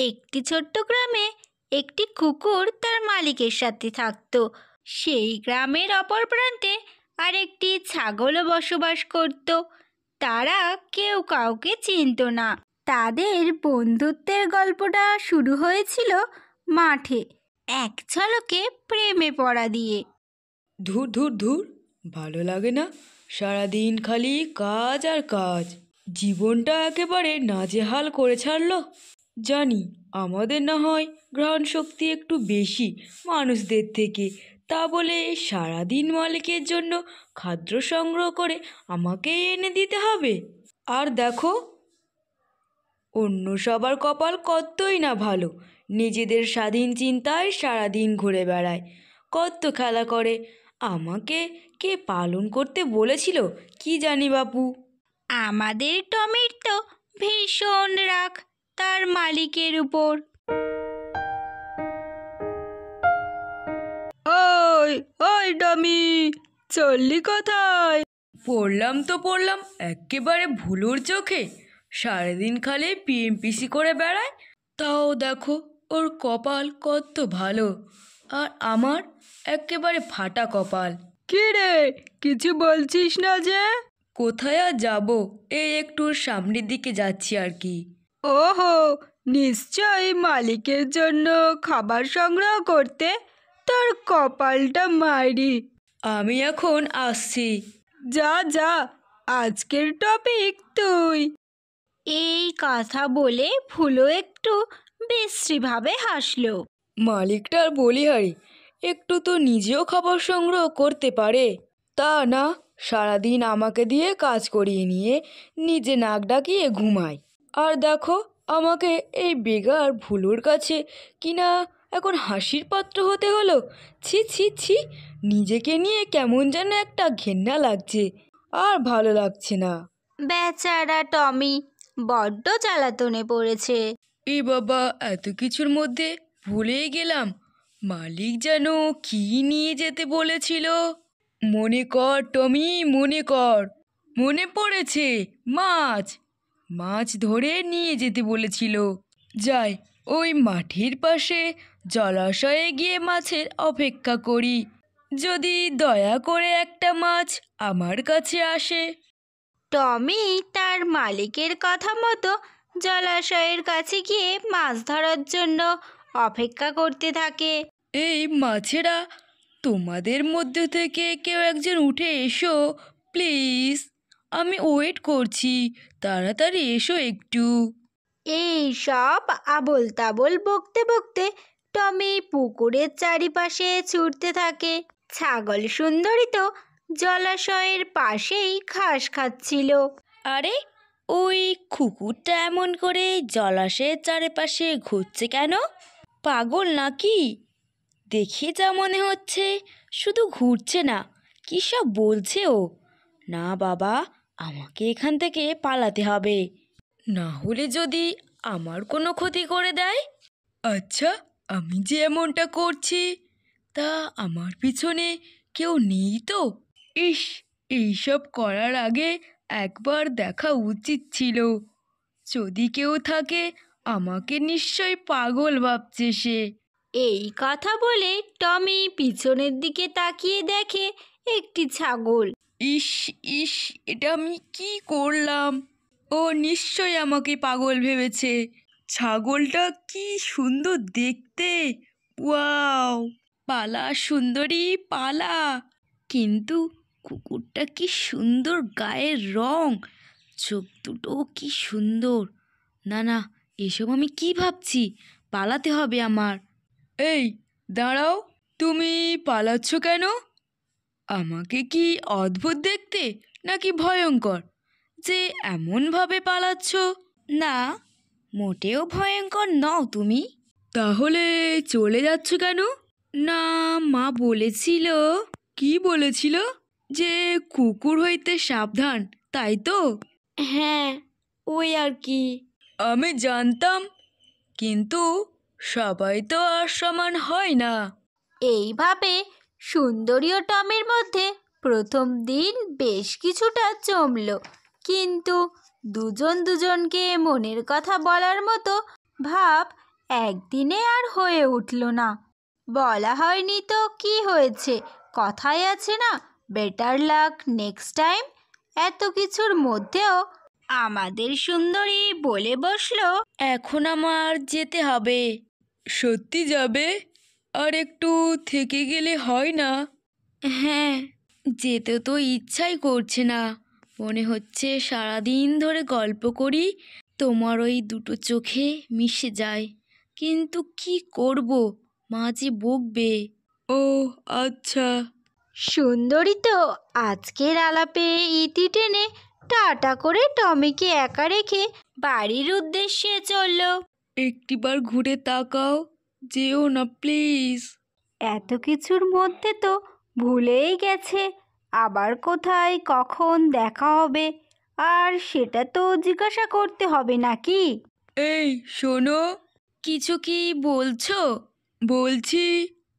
একটি ছোট্ট গ্রামে একটি কুকুর তার মালিকের সাথে থাকত। সেই গ্রামের অপর প্রান্তে আরেকটি ছাগলও বসবাস করত। তারা কেউ কাউকে চিনত না। তাদের বন্ধুত্বের গল্পটা শুরু হয়েছিল মাঠে, এক ঝলকে প্রেমে পড়া দিয়ে। ধুর ধুর ধুর, ভালো লাগে না, সারাদিন খালি কাজ আর কাজ। জীবনটা একেবারে নাজেহাল করে ছাড়লো। জানি আমাদের না হয় গ্রহণ শক্তি একটু বেশি মানুষদের থেকে, তা বলে সারাদিন মালিকের জন্য খাদ্য সংগ্রহ করে আমাকেই এনে দিতে হবে। আর দেখো, অন্য সবার কপাল কতই না ভালো, নিজেদের স্বাধীন চিন্তায় সারাদিন ঘুরে বেড়ায়, কত খেলা করে। আমাকে কে পালন করতে বলেছিল কি জানি বাপু। আমাদের টমির তো ভীষণ রাগ তার মালিকের উপর। ওই ওই টমি, চললি কোথায়? পড়লাম একেবারে ভুলোর চোখে। সারাদিন খালি পিএমপিসি করে বেড়ায়, তাও দেখো ওর কপাল কত ভালো, আর আমার একেবারে ফাটা কপাল। কি রে, কিছু বলছিস না যে? কোথায় আর যাবো, এই একটু সামনের দিকে যাচ্ছি আর কি। ওহো, নিশ্চয়ই মালিকের জন্য খাবার সংগ্রহ করতে। তোর কপালটা মারি। আমি এখন আসছি। যা যা, আজকের টপিক তুই। এই কথা বলে ফুলো একটু বিশ্রীভাবে হাসলো। মালিকটার বলিহারি, একটু তো নিজেও খাবার সংগ্রহ করতে পারে, তা না সারাদিন আমাকে দিয়ে কাজ করিয়ে নিয়ে নিজে নাক ডাকিয়ে ঘুমায়। আর দেখো আমাকে এই বেগার ভুলোর কাছে কিনা এখন হাসির পাত্র হতে হলো। ছি ছি ছি, নিজেকে নিয়ে কেমন যেন একটা ঘেন্না লাগছে, আর ভালো লাগছে না। বেচারা টমি বড্ড জ্বালাতনে পড়েছে। এ বাবা, এত কিছুর মধ্যে ভুলেই গেলাম মালিক যেন কি নিয়ে যেতে বলেছিল। মনে কর টমি, মনে কর, মনে পড়েছে, মাছ মাছ ধরে নিয়ে যেতে বলেছিল। যাই, ওই মাঠের পাশে জলাশয়ে গিয়ে মাছের অপেক্ষা করি, যদি দয়া করে একটা মাছ আমার কাছে আসে। টমি তার মালিকের কথা মতো জলাশয়ের কাছে গিয়ে মাছ ধরার জন্য অপেক্ষা করতে থাকে। এই মাছেরা, তোমাদের মধ্যে থেকে কেউ একজন উঠে এসো প্লিজ, আমি ওয়েট করছি, তাড়াতাড়ি এসো একটু। এই সব আবোল তাবোল বকতে বকতে টমি পুকুরের চারিপাশে ছুটতে থাকে। ছাগল সুন্দরী তো জলাশয়ের পাশেই ঘাস খাচ্ছিল। আরে, ওই কুকুরটা এমন করে জলাশয়ের চারিপাশে ঘুরছে কেন? পাগল নাকি? দেখে যা মনে হচ্ছে, শুধু ঘুরছে না, কী সব বলছে ও। না বাবা, আমাকে এখান থেকে পালাতে হবে, না হলে যদি আমার কোনো ক্ষতি করে দেয়। আচ্ছা, আমি যে এমনটা করছি, তা আমার পিছনে কেউ নেই তো? ইস, এইসব করার আগে একবার দেখা উচিত ছিল। যদি কেউ থাকে, আমাকে নিশ্চয়ই পাগল ভাবছে সে। এই কথা বলে টমি পিছনের দিকে তাকিয়ে দেখে একটি ছাগল। ইস ইস, এটা আমি কি করলাম? ও নিশ্চয়ই আমাকে পাগল ভেবেছে। ছাগলটা কি সুন্দর দেখতে, ওয়াও! পালা সুন্দরী পালা। কিন্তু কুকুরটা কি সুন্দর গায়ের রং, চোখ দুটো কি সুন্দর। না না, এসব আমি কি ভাবছি, পালাতে হবে আমার। এই দাঁড়াও, তুমি পালাচ্ছ কেন? আমাকে কি অদ্ভুত দেখতে নাকি ভয়ঙ্কর যে এমনভাবে পালাচ্ছ? না, মোটেও ভয়ঙ্কর নও তুমি। তাহলে চলে যাচ্ছ কেন? না, মা বলেছিল। কি বলেছিল? যে কুকুর হইতে সাবধান, তাই তো? হ্যাঁ, ওই আর কি। আমি জানতাম, কিন্তু সবাই তো আর সমান হয় না। এইভাবে সুন্দরী ও টমির মধ্যে প্রথম দিন বেশ কিছুটা জমল, কিন্তু দুজন দুজনকে মনের কথা বলার মতো ভাব একদিনে আর হয়ে উঠল না। বলা হয়নি তো কি হয়েছে, কথাই আছে না, বেটার লাক নেক্সট টাইম। এত কিছুর মধ্যেও আমাদের সুন্দরী বলে বসলো, এখন আমার যেতে হবে। সত্যি যাবে? আর একটু থেকে গেলে হয় না? হ্যাঁ, যেতে তো ইচ্ছাই করছে না। মনে হচ্ছে সারাদিন ধরে গল্প করি, তোমার ওই দুটো চোখে মিশে যায়। কিন্তু কি করব, মা যে বকবে। ও আচ্ছা। সুন্দরী তো আজকের আলাপে ইতি টেনে টাটা করে টমিকে একা রেখে বাড়ির উদ্দেশ্যে চলল। একটিবার ঘুরে তাকাও, যেও না প্লিজ। এত কিছুর মধ্যে তো ভুলেই গেছে আবার কোথায় কখন দেখা হবে, আর সেটা তো জিজ্ঞাসা করতে হবে নাকি? এই শোনো। কিছু কি বলছো? বলছি,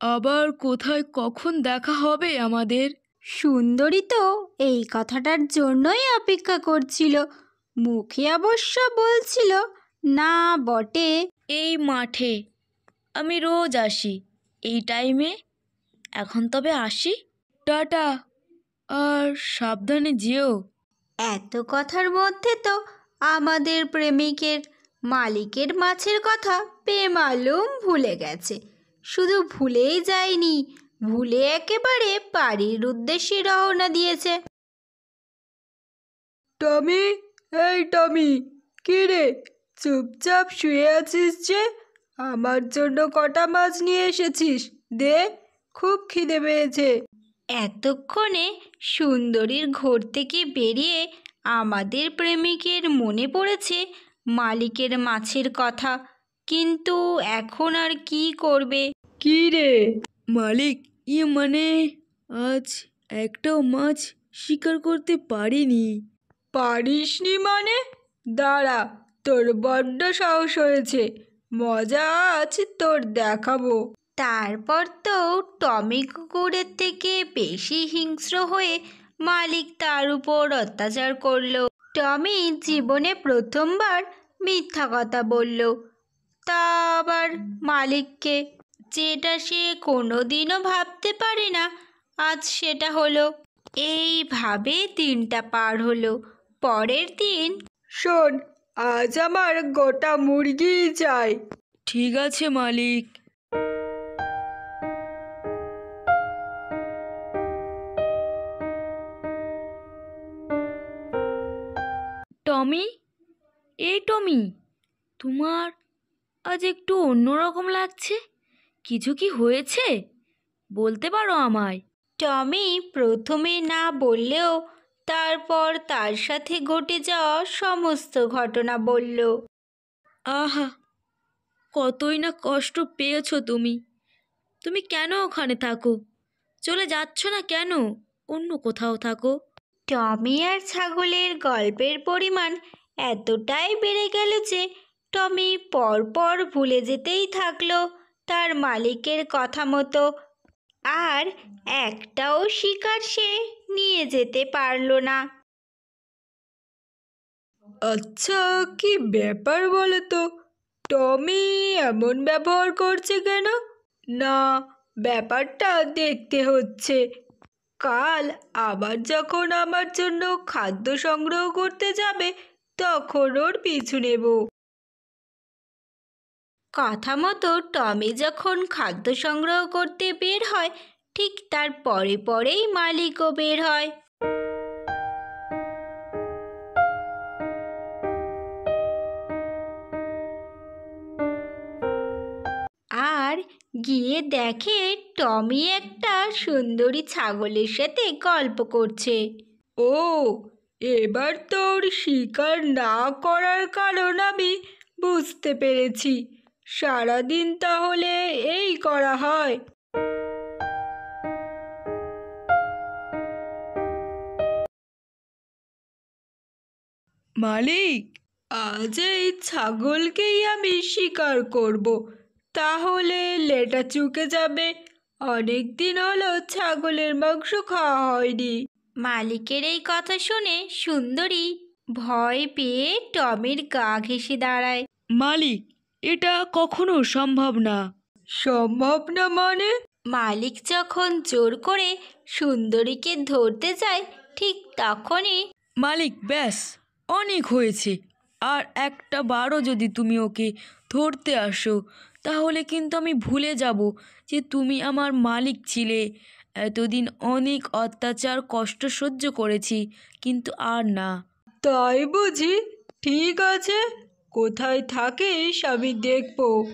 আবার কোথায় কখন দেখা হবে আমাদের? সুন্দরী তো এই কথাটার জন্যই অপেক্ষা করছিল, মুখে অবশ্য বলছিল না বটে। এই মাঠে, আমি রোজ আসি এই টাইমে। এখন তবে আসি, টাটা, আর সাবধানে যেও। এত কথার মধ্যে তো আমাদের প্রেমিকের মালিকের মাছের কথা বেমালুম ভুলে গেছে। শুধু ভুলেই যায়নি, ভুলে একেবারে বাড়ির উদ্দেশ্যে রওনা দিয়েছে। টমি, এই টমি, কি রে, চুপচাপ শুয়ে আছিস যে? আমার জন্য কটা মাছ নিয়ে এসেছিস? দে, খুব খিদে পেয়েছে। এতক্ষণে সুন্দরীর ঘর থেকে বেরিয়ে আমাদের প্রেমিকের মনে পড়েছে মালিকের মাছের কথা, কিন্তু এখন আর কি করবে? কি রে মালিক, মানে আজ একটাও মাছ শিকার করতে পারিনি। পারিসনি মানে? দাঁড়া, তোর বড্ড সাহস হয়েছে, মজা আজ তোর দেখাবো। তারপর তো টমি কুকুরের থেকে বেশি হিংস্র হয়ে মালিক তার উপর অত্যাচার করলো। টমি জীবনে প্রথমবার মিথ্যা কথা বলল, তা আবার মালিককে, যেটা সে কোনোদিনও ভাবতে পারে না আজ সেটা হলো। এইভাবে দিনটা পার হলো। পরের দিন, শোন, আজ আমার গোটা মুরগি চাই। ঠিক আছে মালিক। টমি, এই টমি, তোমার আজ একটু অন্যরকম লাগছে। কিছু কি হয়েছে? বলতে পারো আমায়? টমি প্রথমে না বললেও তারপর তার সাথে ঘটে যাওয়া সমস্ত ঘটনা বলল। আহা, কতই না কষ্ট পেয়েছো তুমি। তুমি কেন ওখানে থাকো? চলে যাচ্ছ না কেন? অন্য কোথাও থাকো। টমি আর ছাগলের গল্পের পরিমাণ এতটাই বেড়ে গেল যে টমি পরপর ভুলে যেতেই থাকলো তার মালিকের কথা মতো, আর একটাও শিকার সে নিয়ে যেতে পারল না। আচ্ছা, কি ব্যাপার বলো তো? টমি এমন ব্যবহার করছে কেন? না, ব্যাপারটা দেখতে হচ্ছে। কাল আবার যখন আমার জন্য খাদ্য সংগ্রহ করতে যাবে, তখন ওর পিছু নেব। কথা মতো টমি যখন খাদ্য সংগ্রহ করতে বের হয়, ঠিক তার পরে পরেই মালিকও বের হয়। আর গিয়ে দেখে টমি একটা সুন্দরী ছাগলের সাথে গল্প করছে। ও, এবার তোর শিকার না করার কারণ আমি বুঝতে পেরেছি। সারাদিন তাহলে এই করা হয়। মালিক, আজ এই ছাগলকেই আমি শিকার করব। তাহলে লেটা চুকে যাবে। অনেক দিন হলো ছাগলের মাংস খাওয়া হয়নি। মালিকের এই কথা শুনে সুন্দরী ভয় পেয়ে টমির গা ঘেঁষে দাঁড়ায়। মালিক, এটা কখনো সম্ভব না। সম্ভব না মানে? মালিক যখন জোর করে সুন্দরীকে ধরতে যায় ঠিক তখনই মালিক, ব্যাস, অনেক হয়েছে। আর একটা বারও যদি তুমি ওকে ধরতে আসো তাহলে কিন্তু আমি ভুলে যাব যে তুমি আমার মালিক ছিলে। এতদিন অনেক অত্যাচার কষ্ট সহ্য করেছি, কিন্তু আর না। তাই বুঝি? ঠিক আছে, কোথায় থাকিস আমি দেখব।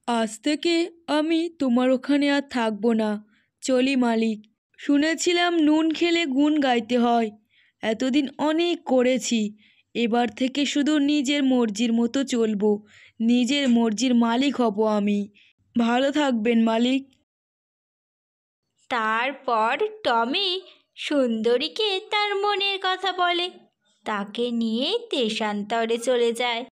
আজ থেকে আমি তোমার ওখানে আর থাকবো না। চলি মালিক। শুনেছিলাম নুন খেলে গুণ গাইতে হয়। এতদিন অনেক করেছি, এবার থেকে শুধু নিজের মর্জির মতো চলবো। নিজের মর্জির মালিক হব আমি। ভালো থাকবেন মালিক। তারপর টমি সুন্দরীকে তার মনের কথা বলে, তাকে নিয়ে দেশান্তরে চলে যায়।